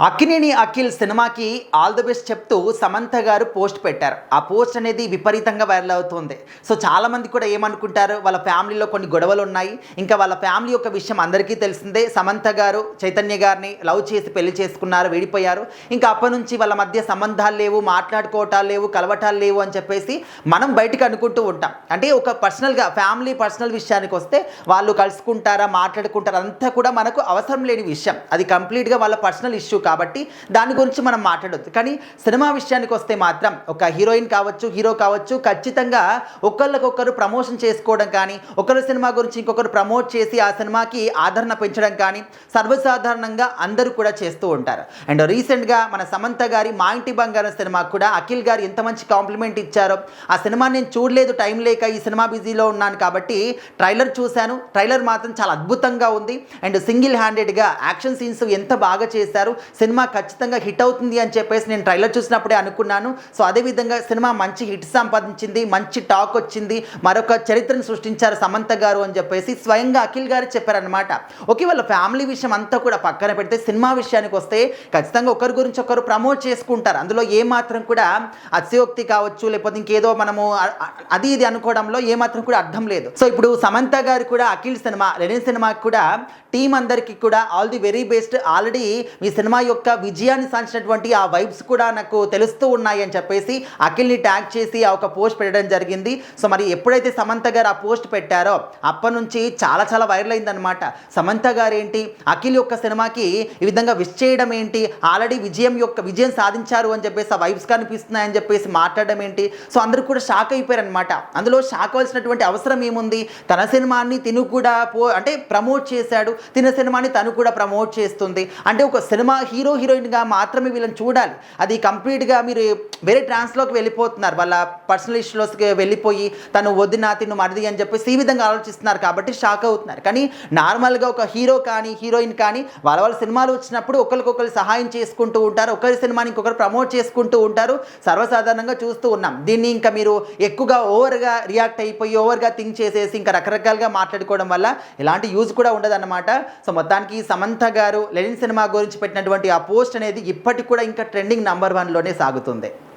అక్కినేని అఖిల్ సినిమాకి all the best చెప్తూ సమంత గారు పోస్ట్ పెట్టారు. ఆ పోస్ట్ అనేది విపరీతంగా వైరల్ అవుతుంది. సో చాలామంది కూడా ఏమనుకుంటారు, వాళ్ళ ఫ్యామిలీలో కొన్ని గొడవలు ఉన్నాయి, ఇంకా వాళ్ళ ఫ్యామిలీ యొక్క విషయం అందరికీ తెలిసిందే. సమంత గారు చైతన్య గారిని లవ్ చేసి పెళ్లి చేసుకున్నారు, విడిపోయారు. ఇంకా అప్పటి నుంచి వాళ్ళ మధ్య సంబంధాలు లేవు, మాట్లాడుకోవటాలు లేవు, కలవటాలు లేవు అని చెప్పేసి మనం బయటకు అనుకుంటూ ఉంటాం. అంటే ఒక పర్సనల్గా పర్సనల్ విషయానికి వస్తే వాళ్ళు కలుసుకుంటారా, మాట్లాడుకుంటారా, అంతా కూడా మనకు అవసరం లేని విషయం. అది కంప్లీట్గా వాళ్ళ పర్సనల్ ఇష్యూ కాబట్టి దాని గురించి మనం మాట్లాడొద్దు. కానీ సినిమా విషయానికి వస్తే మాత్రం ఒక హీరోయిన్ కావచ్చు, హీరో కావచ్చు, ఖచ్చితంగా ఒకళ్ళకొకరు ప్రమోషన్ చేసుకోవడం కానీ, ఒకరి సినిమా గురించి ఇంకొకరు ప్రమోట్ చేసి ఆ సినిమాకి ఆదరణ పెంచడం కానీ సర్వసాధారణంగా అందరూ కూడా చేస్తూ ఉంటారు. అండ్ రీసెంట్గా మన సమంత గారి మా ఇంటి బంగారం సినిమాకు కూడా అఖిల్ గారు ఎంత మంచి కాంప్లిమెంట్ ఇచ్చారో. ఆ సినిమా నేను చూడలేదు, టైం లేక ఈ సినిమా బిజీలో ఉన్నాను కాబట్టి ట్రైలర్ చూశాను. ట్రైలర్ మాత్రం చాలా అద్భుతంగా ఉంది. అండ్ సింగిల్ హ్యాండెడ్గా యాక్షన్ సీన్స్ ఎంత బాగా చేశారు. సినిమా ఖచ్చితంగా హిట్ అవుతుంది అని చెప్పేసి నేను ట్రైలర్ చూసినప్పుడే అనుకున్నాను. సో అదేవిధంగా సినిమా మంచి హిట్ సంపాదించింది, మంచి టాక్ వచ్చింది, మరొక చరిత్రను సృష్టించారు సమంత గారు అని చెప్పేసి స్వయంగా అఖిల్ గారు చెప్పారనమాట. ఓకే, వాళ్ళ ఫ్యామిలీ విషయం అంతా కూడా పక్కన పెడితే సినిమా విషయానికి వస్తే ఖచ్చితంగా ఒకరి గురించి ఒకరు ప్రమోట్ చేసుకుంటారు. అందులో ఏమాత్రం కూడా అతిశయోక్తి కావచ్చు, లేకపోతే ఇంకేదో మనము అది ఇది అనుకోవడంలో ఏమాత్రం కూడా అర్థం లేదు. సో ఇప్పుడు సమంత గారు కూడా అఖిల్ సినిమా లెనిన్ సినిమాకి కూడా టీం అందరికీ కూడా all the very best. Already me cinema యొక్క విజయాన్ని సాధించినటువంటి ఆ వైబ్స్ కూడా నాకు తెలుస్తూ ఉన్నాయి అని చెప్పేసి అఖిల్ని ట్యాగ్ చేసి ఆ ఒక పోస్ట్ పెట్టడం జరిగింది. సో మరి ఎప్పుడైతే సమంత గారు ఆ పోస్ట్ పెట్టారో అప్పటి నుంచి చాలా వైరల్ అయిందనమాట. సమంత గారు ఏంటి, అఖిల్ యొక్క సినిమాకి ఈ విధంగా విష్ చేయడం ఏంటి, ఆల్రెడీ విజయం సాధించారు అని చెప్పేసి ఆ వైబ్స్ కనిపిస్తున్నాయని చెప్పేసి మాట్లాడడం ఏంటి. సో అందరూ కూడా షాక్ అయిపోయారనమాట. అందులో షాక్ అవ్వాల్సినటువంటి అవసరం ఏముంది, తన సినిమాని తిను కూడా ప్రమోట్ చేశాడు, తిన సినిమాని తను కూడా ప్రమోట్ చేస్తుంది. అంటే ఒక సినిమా హీరోయిన్గా మాత్రమే వీళ్ళని చూడాలి. అది కంప్లీట్గా మీరు వేరే ట్రాన్స్లోకి వెళ్ళిపోతున్నారు, వాళ్ళ పర్సనల్ ఇష్యూస్కి వెళ్ళిపోయి తను వదిన తిను మరిది అని చెప్పేసి ఈ విధంగా ఆలోచిస్తున్నారు కాబట్టి షాక్ అవుతున్నారు. కానీ నార్మల్గా ఒక హీరో కానీ హీరోయిన్ కానీ వాళ్ళ సినిమాలు వచ్చినప్పుడు ఒకరికొకరు సహాయం చేసుకుంటూ ఉంటారు, ఒకరి సినిమాని ఇంకొకరు ప్రమోట్ చేసుకుంటూ ఉంటారు. సర్వసాధారణంగా చూస్తూ ఉన్నాం. దీన్ని ఇంకా మీరు ఎక్కువగా ఓవర్గా రియాక్ట్ అయిపోయి ఓవర్గా థింక్ చేసేసి ఇంకా రకరకాలుగా మాట్లాడుకోవడం వల్ల ఎలాంటి యూజ్ కూడా ఉండదన్నమాట. సో మొత్తానికి సమంత గారు లెనిన్ సినిమా గురించి పెట్టినటువంటి ఆ పోస్ట్ అనేది ఇప్పటికి కూడా ఇంకా ట్రెండింగ్ నంబర్ 1లోనే సాగుతుంది.